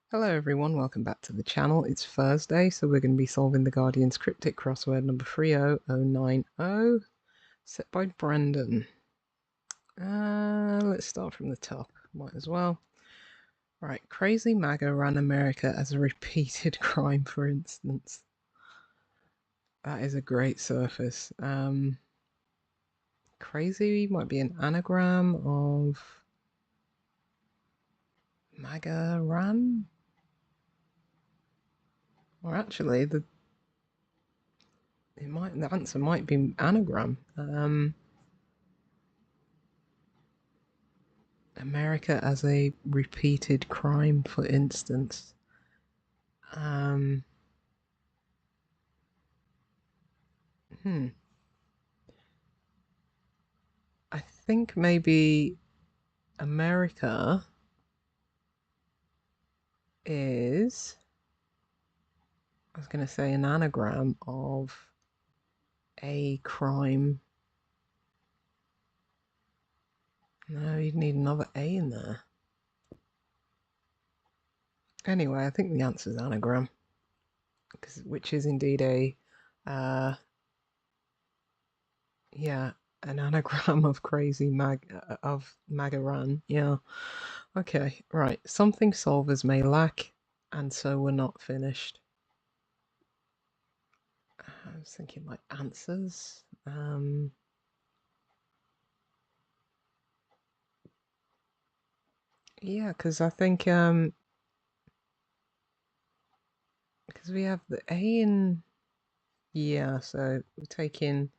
Hello everyone, welcome back to the channel. It's Thursday, so we're going to be solving the Guardian's Cryptic Crossword number 30090, set by Brendan. Let's start from the top, might as well. Right, crazy MAGA ran America as a repeated crime, for instance. That is a great surface. Crazy might be an anagram of MAGA ran? Or actually, the answer might be anagram. America as a repeated crime, for instance. I think maybe America is, I was going to say, an anagram of a crime. No, you'd need another A in there. Anyway, I think the answer is anagram, which is indeed a, yeah, an anagram of crazy Magaran. Yeah. Okay, right. Something solvers may lack, and so we're not finished. I was thinking like answers. Yeah, because I think because we have the A in, yeah, so we're taking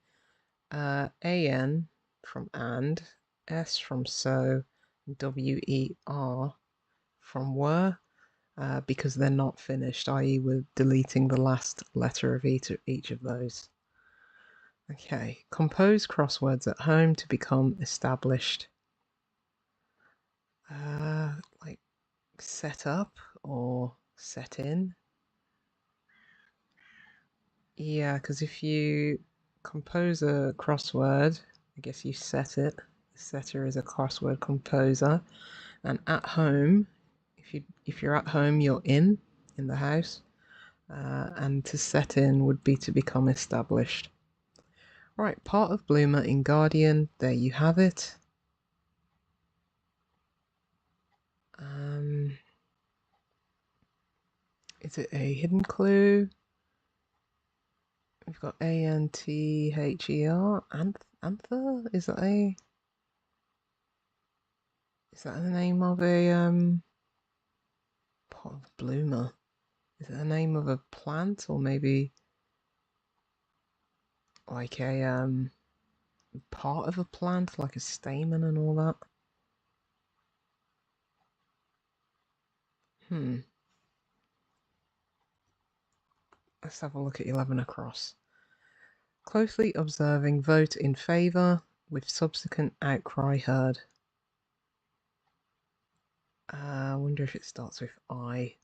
AN from and, S from so, WER from were, because they're not finished, i.e. we're deleting the last letter of each of those. Okay, compose crosswords at home to become established. Like set up or set in. Yeah, because if you compose a crossword, I guess you set it. The setter is a crossword composer. And at home, if you're at home, you're in the house. And to set in would be to become established. Right, part of Bloomer in Guardian. There you have it. Is it a hidden clue? We've got ANTHER. Anther? Is that the name of a part of Bloomer? Is it the name of a plant, or maybe like a part of a plant, like a stamen and all that? Let's have a look at 11 across. Closely observing, vote in favour with subsequent outcry heard. I wonder if it starts with I.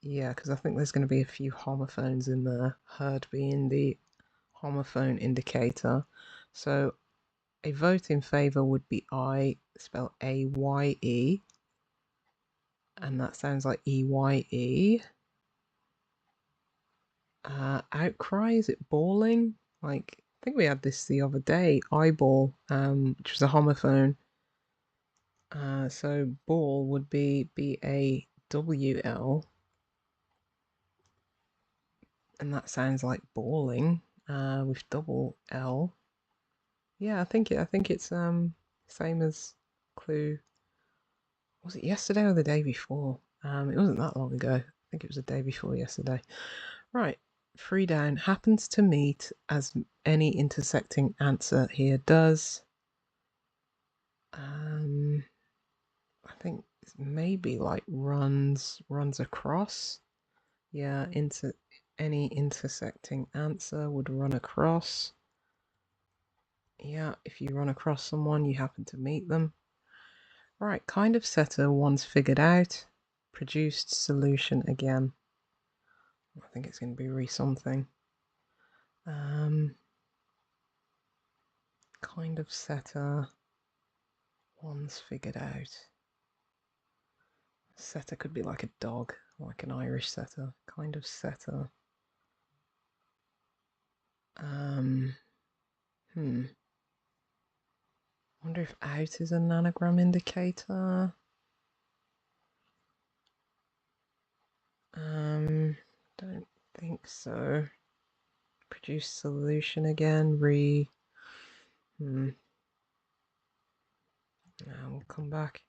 Yeah, because I think there's going to be a few homophones in there, heard being the homophone indicator. So a vote in favour would be I, spelled AYE, and that sounds like EYE. Outcry, is it bawling? Like, I think we had this the other day, eyeball, which was a homophone. So ball would be BAWL, and that sounds like bawling with double L. Yeah, I think it's same as clue. Was it yesterday or the day before? It wasn't that long ago. I think it was the day before yesterday. Right, 3 down. Happens to meet as any intersecting answer here does. I think maybe like runs across. Yeah, any intersecting answer would run across. Yeah, if you run across someone, you happen to meet them. Right, kind of setter once figured out, produced solution again. I think it's going to be something. Kind of setter once figured out. Setter could be like a dog. like an Irish setter, kind of setter. Wonder if out is an anagram indicator. Don't think so. Produce solution again. Now we'll come back.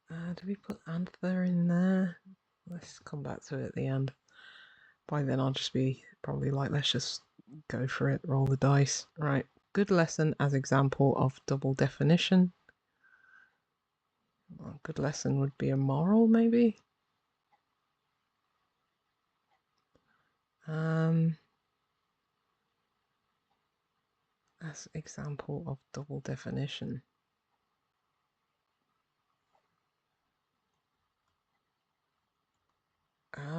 Do we put anther in there? Let's come back to it at the end. By then I'll just be probably like, let's just go for it, roll the dice. Right, good lesson as example of double definition. Well, good lesson would be a moral, maybe. As example of double definition.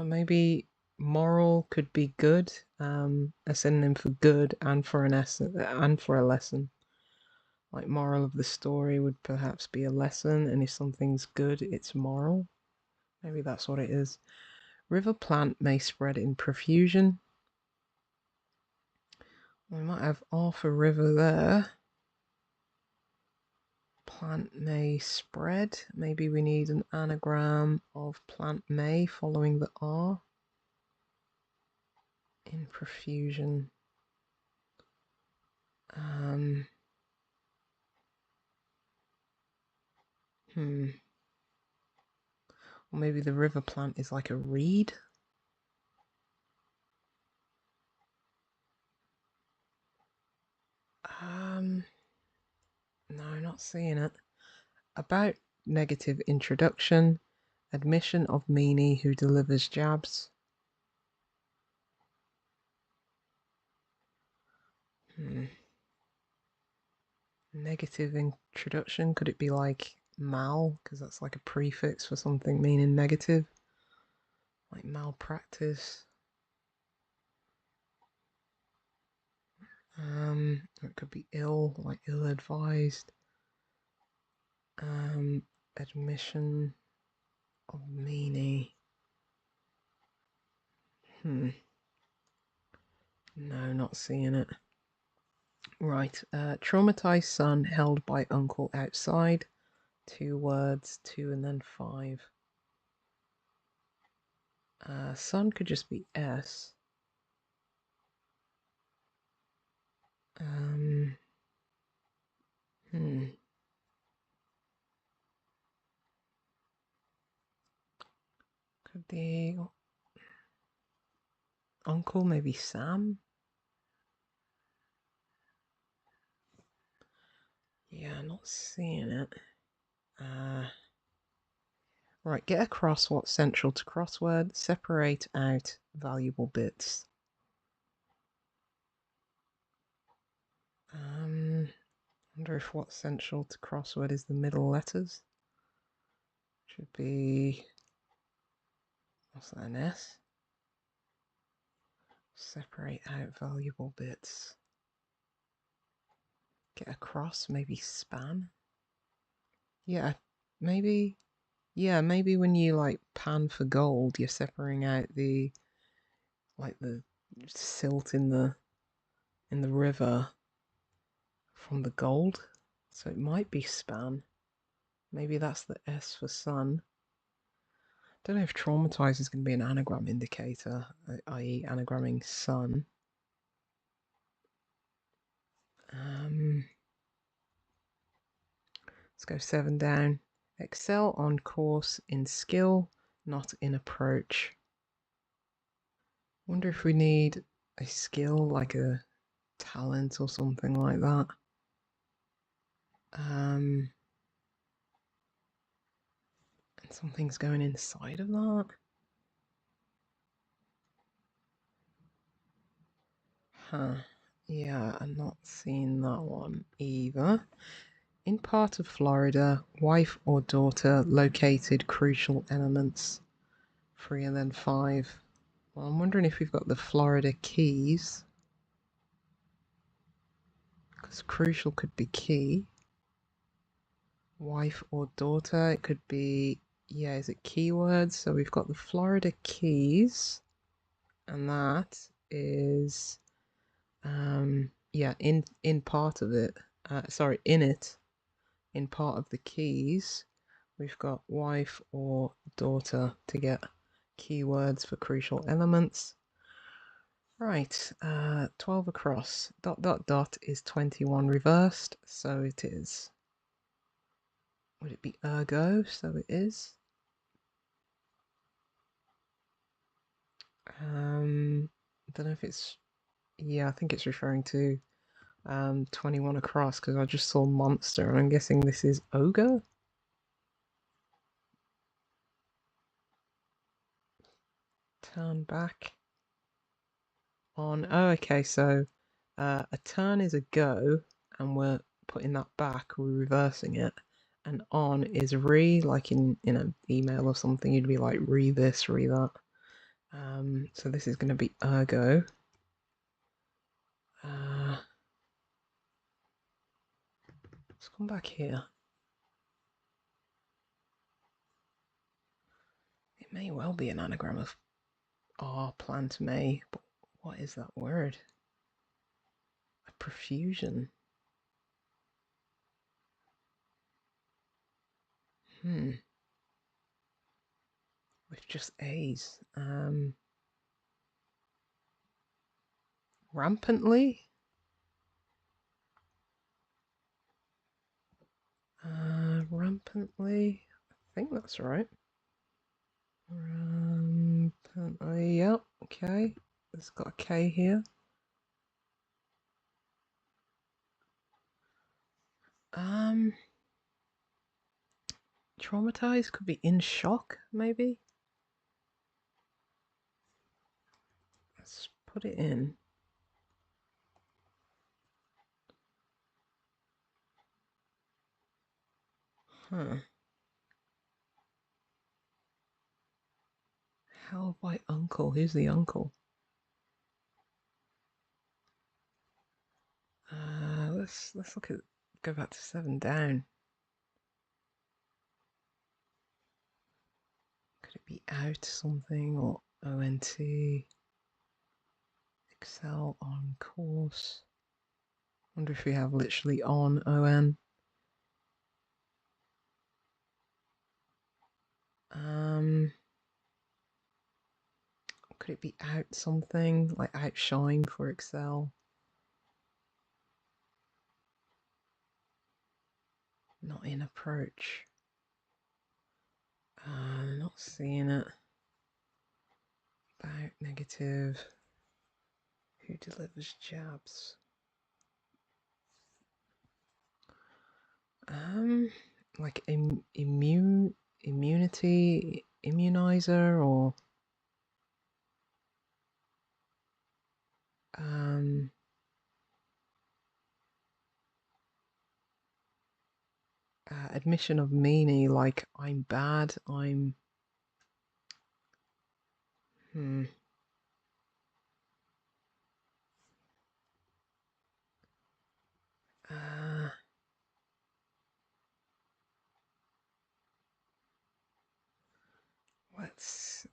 Maybe moral could be good, a synonym for good and for an and for a lesson. Like moral of the story would perhaps be a lesson, and if something's good, it's moral. Maybe that's what it is. River plant may spread in profusion. We might have R for river there. Plant may spread. Maybe we need an anagram of plant may following the R. In profusion. Or maybe the river plant is like a reed. No, not seeing it. About negative introduction. Admission of meanie who delivers jabs. Negative introduction. Could it be like mal? Because that's like a prefix for something meaning negative. Like malpractice. It could be ill, like ill-advised. Admission of meanie. No, not seeing it. Right, traumatized son held by uncle outside. 2 words, 2 and then 5. Son could just be S. Could be uncle, maybe Sam. Yeah, not seeing it. Right, get across what's central to crossword. Separate out valuable bits. Wonder if what's central to crossword is the middle letters. Should be, what's that, an S? Separate out valuable bits. Get across, maybe span. Yeah, maybe. Yeah, maybe when you like pan for gold, you're separating out the silt in the river from the gold. So it might be span. Maybe that's the S for sun. Don't know if traumatized is going to be an anagram indicator, i.e. anagramming sun. Let's go 7 down. Excel on course in skill, not in approach. Wonder if we need a skill, like a talent or something like that. And something's going inside of that. Yeah, I'm not seeing that one either. In part of Florida, wife or daughter located crucial elements. 3 and then 5. Well, I'm wondering if we've got the Florida Keys. Because crucial could be key. Wife or daughter, it could be yeah, is it keywords? So we've got the Florida Keys, and that is yeah, in part of it. Sorry, in part of the keys, we've got wife or daughter to get keywords for crucial elements. Right, 12 across. Dot dot dot is 21 reversed, so it is. Would it be ergo? So it is. I don't know if it's. Yeah, I think it's referring to 21 across because I just saw monster and I'm guessing this is ogre. Turn back on. Oh, okay, so a turn is a go and we're putting that back, we're reversing it. And on is re, like in an email or something, you'd be like re this, re that. So this is going to be ergo. Let's come back here. It may well be an anagram of plant may, but what is that word? A profusion. With just A's. Rampantly? Rampantly? I think that's right. Rampantly, yep, okay. It's got a K here. Traumatized could be in shock, maybe? Let's put it in. Huh. Held by uncle. Who's the uncle? Let's look at go back to 7 down. Could it be out something or ONT? Excel on course. Wonder if we have literally on ON. Could it be out something like outshine for Excel? Not in approach. Not seeing it. About negative. Who delivers jabs? Like immunity immunizer or admission of meaning, like I'm bad, I'm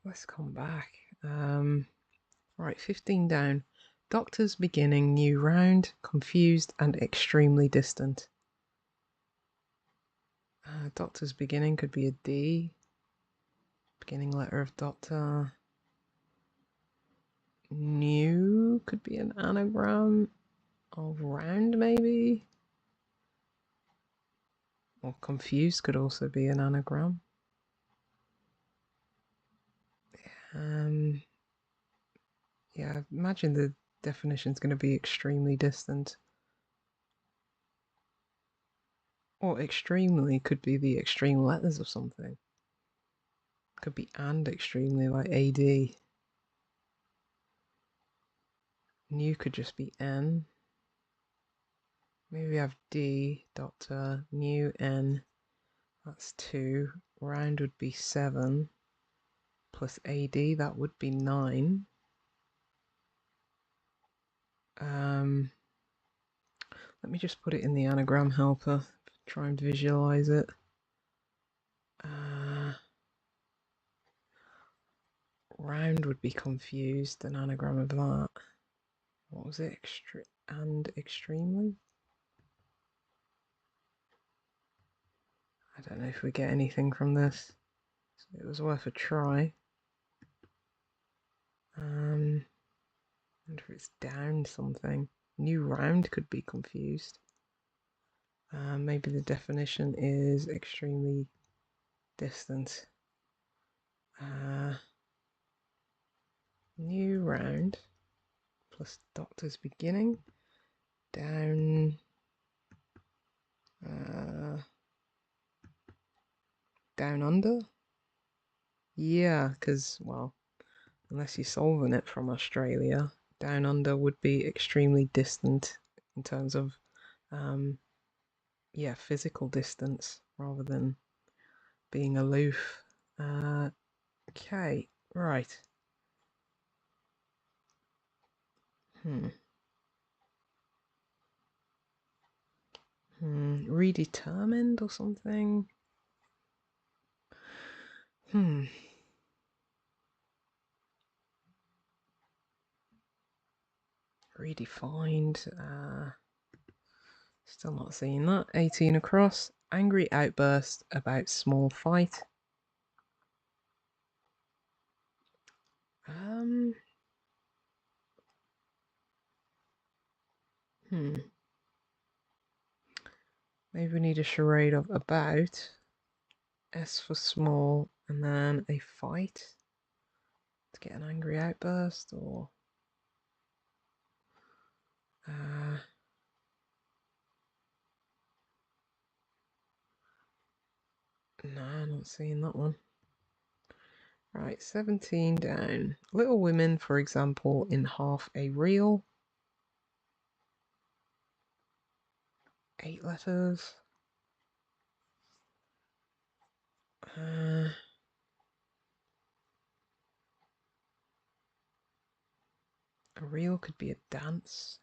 let's come back. Right, 15 down. Doctor's beginning new round, confused and extremely distant. Doctor's beginning could be a D. Beginning letter of doctor. New could be an anagram of round, maybe. Or confused could also be an anagram. Yeah, imagine the definition is going to be extremely distant. Or extremely could be the extreme letters of something. Could be and extremely, like AD. New could just be N. Maybe we have D, doctor, new N. That's 2. Round would be 7. Plus AD, that would be 9. Let me just put it in the anagram helper. Try and visualize it. Round would be confused, an anagram of that. What was it? Extremely? I don't know if we get anything from this. So it was worth a try. Wonder if it's down something. New round could be confused. Maybe the definition is extremely distant. New round plus doctor's beginning. Down. Down under? Yeah, because, well, unless you're solving it from Australia, down under would be extremely distant in terms of, yeah, physical distance rather than being aloof. Okay, right. Redetermined or something? Redefined. Still not seeing that. 18 across. Angry outburst about small fight. Maybe we need a charade of about. S for small, and then a fight to get an angry outburst, or no, I'm not seeing that one. Right, 17 down. Little Women, for example, in half a reel. 8 letters. A reel could be a dance.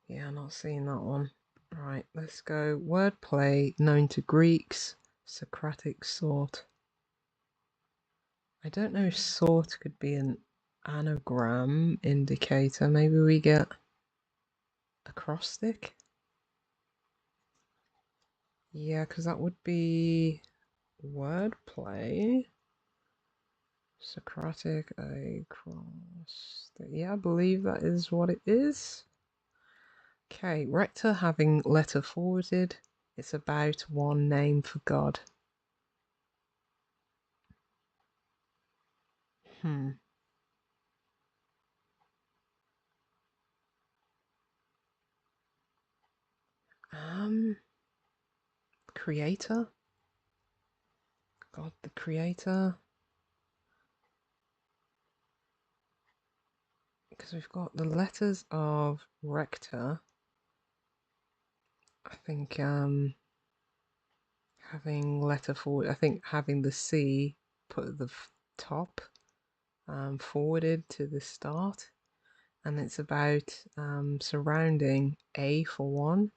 Yeah, I'm not seeing that one. Right, let's go. Wordplay known to Greeks. Socratic sort. I don't know if sort could be an anagram indicator. Maybe we get acrostic? Yeah, because that would be wordplay. Socratic acrostic. Yeah, I believe that is what it is. Okay, rector having letter forwarded. It's about one name for God. Creator? God the Creator? Because we've got the letters of rector. I think having letter forward, I think having the C put at the top, forwarded to the start, and it's about surrounding A for one.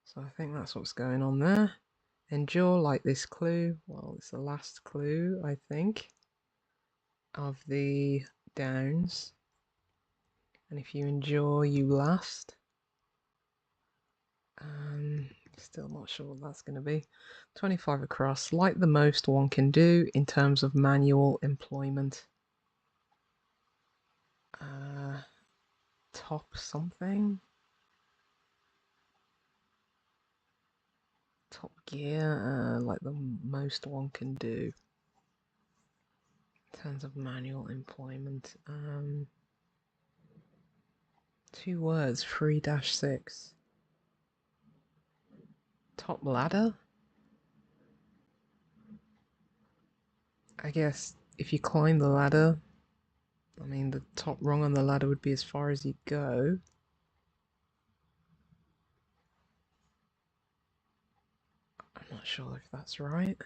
So I think that's what's going on there. Endure like this clue. Well, it's the last clue, I think, of the downs. And if you endure, you last. Still not sure what that's going to be. 25 across, like the most one can do in terms of manual employment. Top something. Top gear, like the most one can do in terms of manual employment. 2 words, 3-6. Top ladder? I guess if you climb the ladder, I mean, the top rung on the ladder would be as far as you go. I'm not sure if that's right.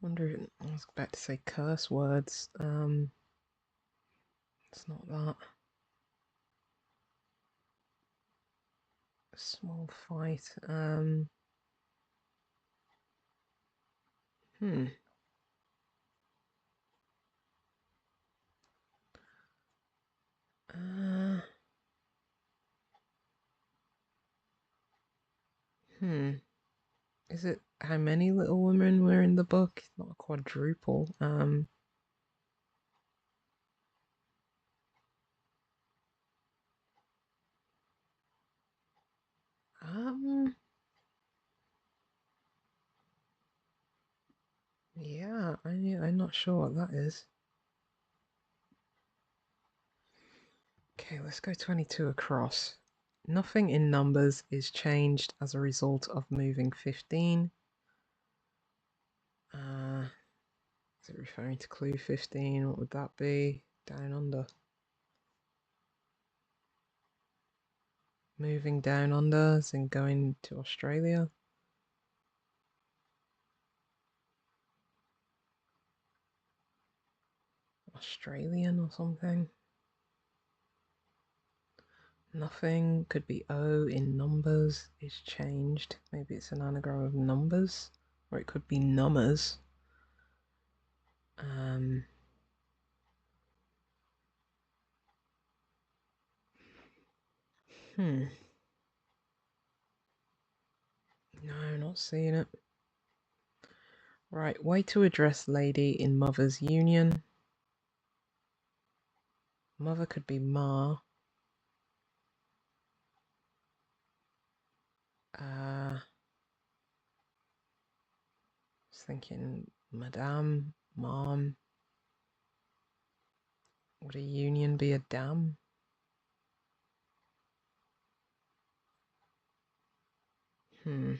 Wonder if I was about to say curse words. It's not that. Small fight. Hmm. Uh, hmm. Is it how many little women were in the book? It's not a quadruple. Um. Yeah, I'm not sure what that is. Okay, let's go 22 across. Nothing in numbers is changed as a result of moving 15. Is it referring to clue 15? What would that be? Down under. Moving down under as in going to Australia. Australian or something. Nothing could be O in numbers is changed. Maybe it's an anagram of numbers, or it could be numbers. Hmm. No, not seeing it. Right, way to address lady in mother's union. Mother could be Ma. I was thinking Madame, Mom. Would a union be a dam? Hmm.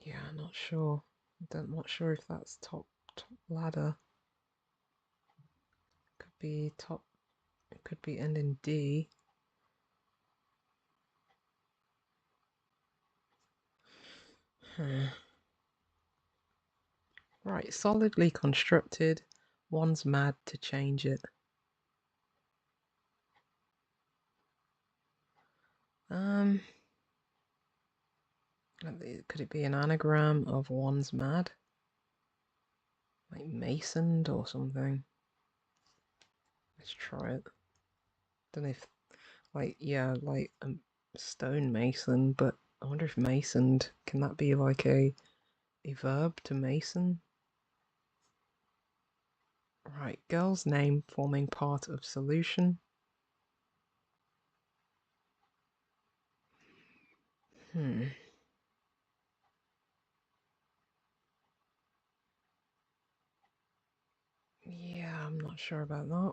Yeah, not sure. Not sure if that's top ladder. Could be top. It could be ending D. Right, solidly constructed. One's mad to change it. Could it be an anagram of one's mad? Like masoned or something? Let's try it. Don't know if, like, yeah, like a stonemason, but I wonder if masoned, can that be like a verb to mason? Right, girl's name forming part of solution. Yeah, I'm not sure about that.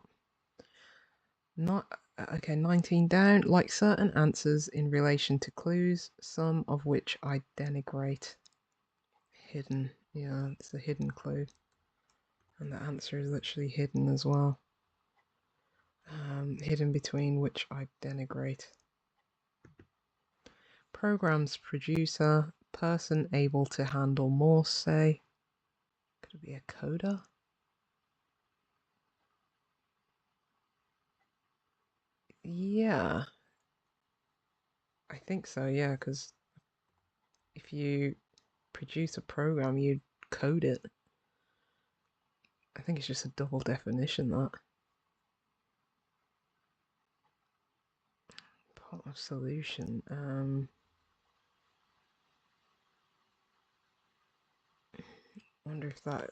Not okay, 19 down. Like certain answers in relation to clues, some of which I denigrate. Hidden. Yeah, it's a hidden clue. And the answer is literally hidden as well. Hidden between which I denigrate. Programs producer, person able to handle Morse, say. Could it be a coder? Yeah. I think so, yeah, because if you produce a program, you code it. I think it's just a double definition, that. Part of solution. Wonder if that.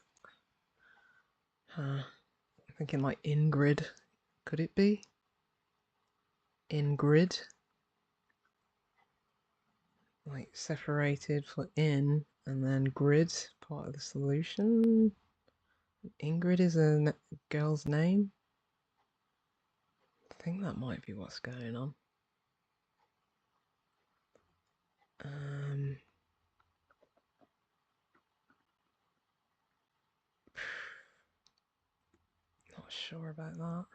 I'm thinking like in-grid. Could it be? In-grid? Like separated for in, and then grid, part of the solution. Ingrid is a girl's name. I think that might be what's going on. Not sure about that.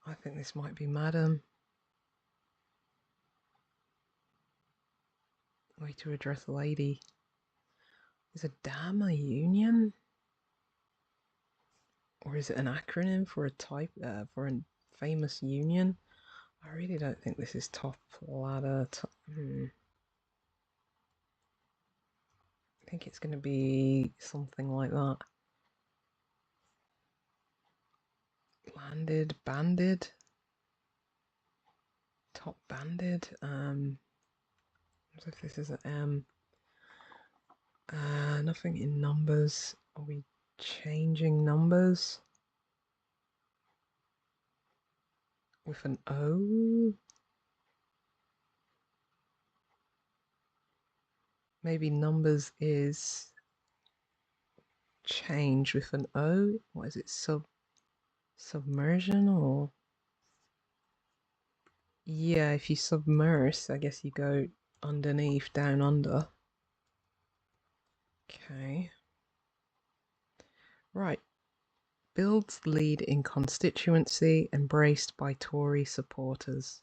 I think this might be Madam. Way to address a lady. Is a dam a union? Or is it an acronym for a type, for a famous union? I really don't think this is top ladder. I think it's going to be something like that. Landed, banded, top banded. What if this is an M? Nothing in numbers. Are we changing numbers? With an O? Maybe numbers is change with an O? What is it? Submersion or? Yeah, if you submerge, I guess you go underneath, down under. Okay. Right. Builds lead in constituency embraced by Tory supporters.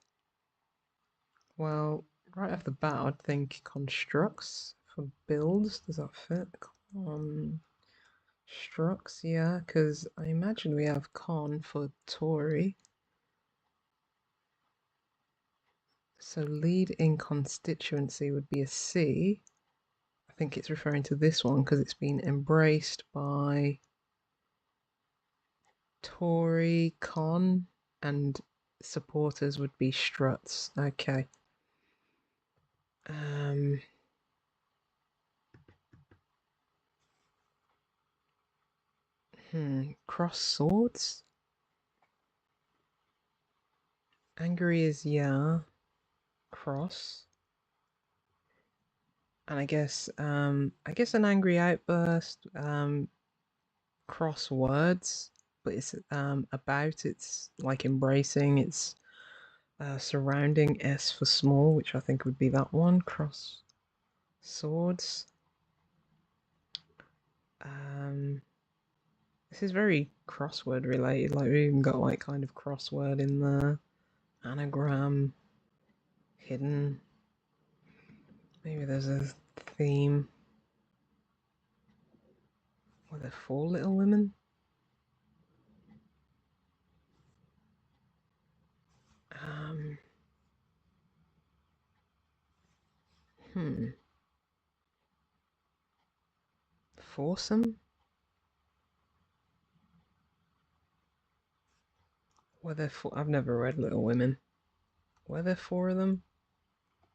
Well, right off the bat, I'd think constructs for builds. Does that fit? Constructs, yeah, because I imagine we have con for Tory. So lead in constituency would be a C. I think it's referring to this one because it's been embraced by Tory, con, and supporters would be struts. Okay. Cross swords? Angry is yeah. Cross. And I guess an angry outburst, cross words, but it's about, it's like embracing, it's surrounding, S for small, which I think would be that one. Cross swords. This is very crossword related, like we even got like kind of crossword in the anagram hidden. Maybe there's a theme. Were there 4 Little Women? Foursome? Were there 4? I've never read Little Women. Were there 4 of them?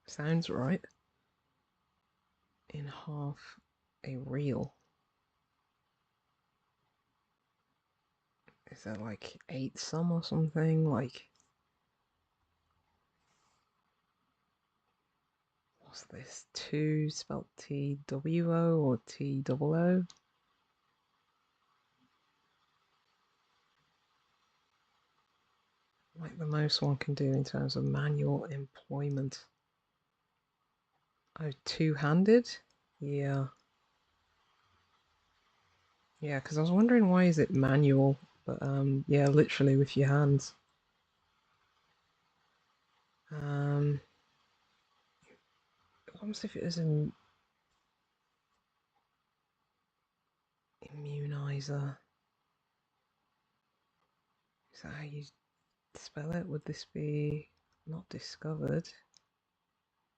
Sounds right. In half a reel. Is that like 8 some or something? Like, what's this? 2 spelled T-W-O or T-double-O? Like the most one can do in terms of manual employment. Oh, two-handed? Yeah. Yeah, because I was wondering why is it manual, but yeah, literally with your hands. Almost if it was an immunizer. Is that how you spell it? Would this be not discovered?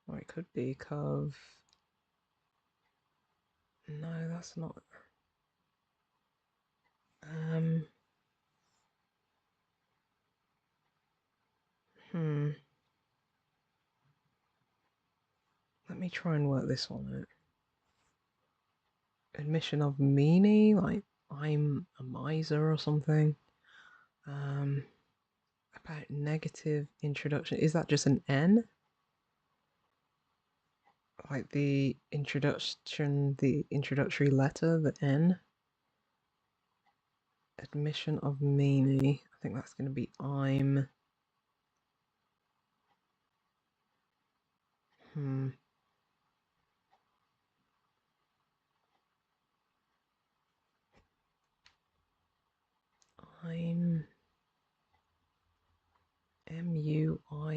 Or it could be cove. No, that's not. Let me try and work this one out. Admission of meaning, like I'm a miser or something. About negative introduction. Is that just an N? Like the introduction, the introductory letter, the N? Admission of meaning. I think that's going to be I'm. I'm M-U-I-S-E-R.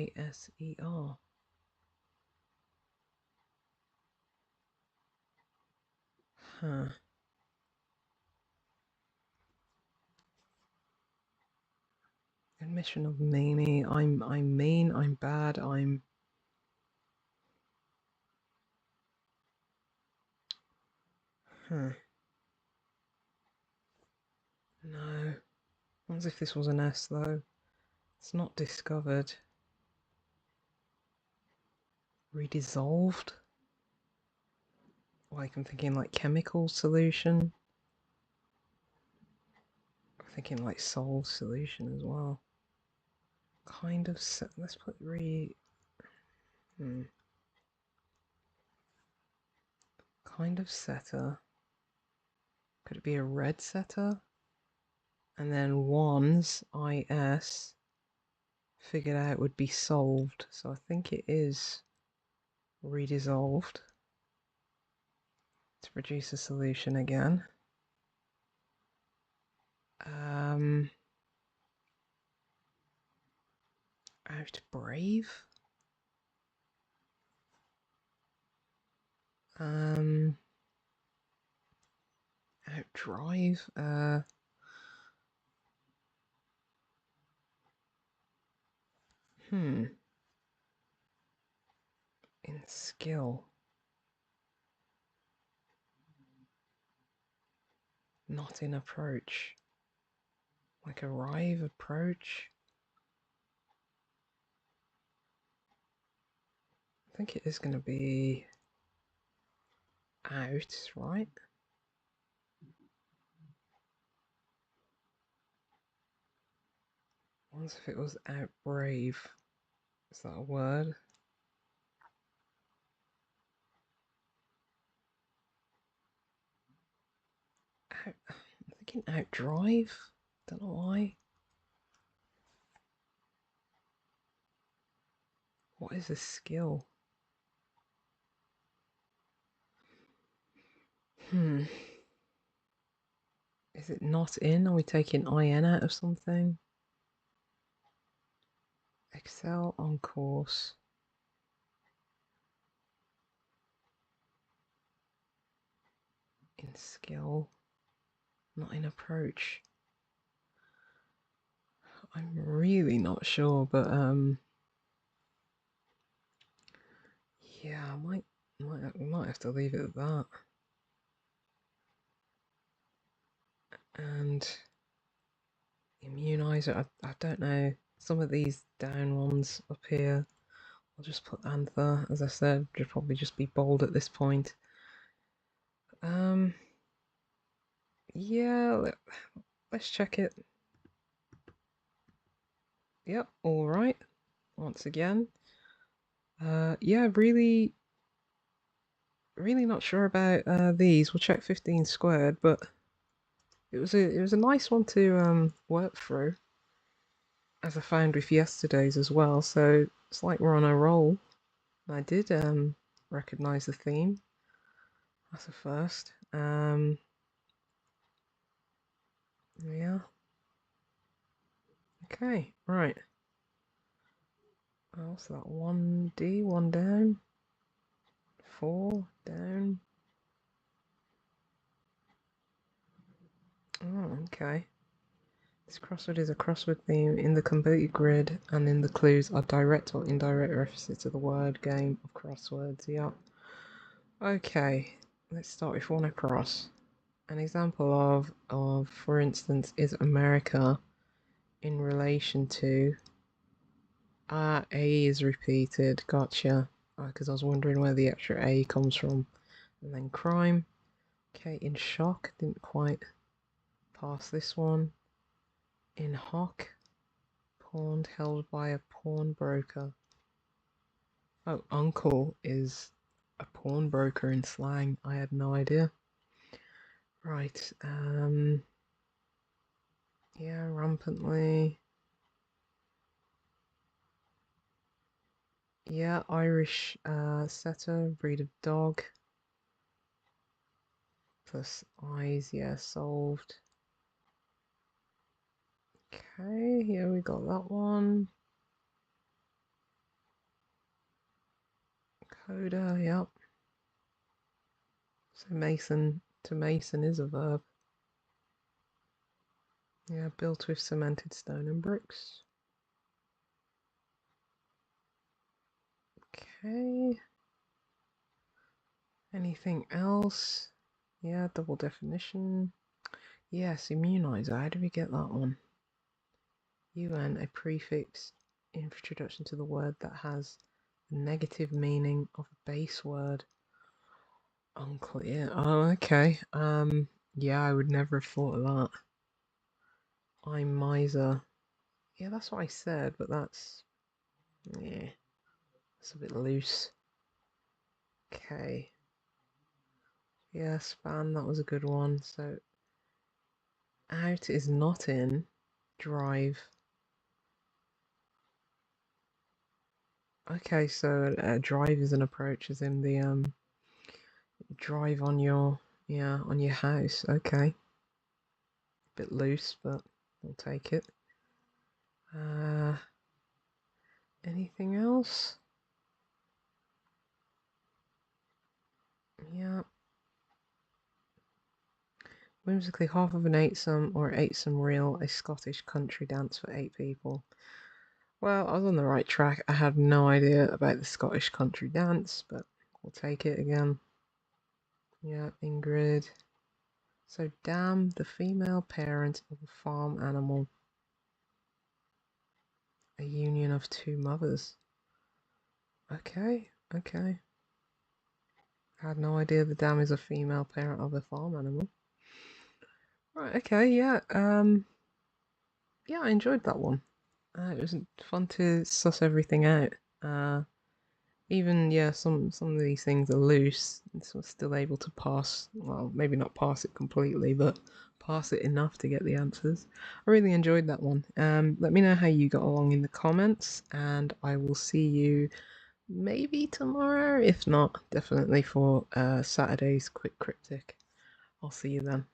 Huh. Admission of meanie. I'm mean, I'm bad, I'm... Huh. No. What if this was an S though? It's not discovered. Redissolved? Like I'm thinking like chemical solution. I'm thinking like solved solution as well. Kind of let's put kind of setter. Could it be a red setter? And then ones IS figured out would be solved. So I think it is redissolved to produce a solution again. Out brave. Out drive. In skill. Not in approach. Like arrive, approach. I think it is going to be out, right? Once if it was out brave. Is that a word? I'm thinking out drive. Don't know why. What is a skill? Is it not in? Are we taking IN out of something? Excel on course. In skill. Not in approach. I'm really not sure, but yeah, I might have to leave it at that. And immunizer, I don't know. Some of these down ones up here, I'll just put anther. As I said, should probably just be bold at this point. Yeah, let's check it. Yep, all right. Once again. Yeah, really not sure about these. We'll check 15 squared, but it was a nice one to work through, as I found with yesterday's as well. So it's like we're on a roll. I did recognize the theme. That's a first. Yeah. Okay, right. What's that? 1D, one down. 4 down. Oh, okay. This crossword is a crossword theme. In the completed grid and in the clues are direct or indirect references to the word game of crosswords. Yep. Okay, let's start with one across. An example of for instance, is America in relation to... A is repeated. Gotcha. Because I was wondering where the extra A comes from. And then crime. Okay, in shock. Didn't quite pass this one. In hock. Pawned, held by a pawnbroker. Oh, uncle is a pawnbroker in slang. I had no idea. Right. Yeah, rampantly. Yeah, Irish setter, breed of dog. Plus eyes, yeah, solved. Okay, here we got that one. Coda, yep. So mason, to mason is a verb. Yeah, built with cemented stone and bricks. Okay. Anything else? Yeah, double definition. Yes, immunizer. How do we get that one? UN, a prefix introduction to the word that has the negative meaning of a base word. Unclear. Oh, okay. Yeah, I would never have thought of that. I'm miser. Yeah, that's what I said, but that's yeah, it's a bit loose. Okay. Yeah, span, that was a good one. So out is not in. Drive. Okay, so drive is an approach as in the drive on your on your house. Okay. Bit loose, but we'll take it. Anything else? Yeah. Whimsically, half of an eightsome or eightsome reel, a Scottish country dance for 8 people. Well, I was on the right track. I had no idea about the Scottish country dance, but we'll take it again. Yeah, Ingrid. So, dam, the female parent of a farm animal. A union of 2 mothers. Okay, okay. I had no idea the dam is a female parent of a farm animal. Right, okay, yeah. Yeah, I enjoyed that one. It was fun to suss everything out. Even yeah, some of these things are loose, so still able to pass. Well, maybe not pass it completely, but pass it enough to get the answers. I really enjoyed that one. Let me know how you got along in the comments, and I will see you maybe tomorrow. If not, definitely for Saturday's quick cryptic. I'll see you then.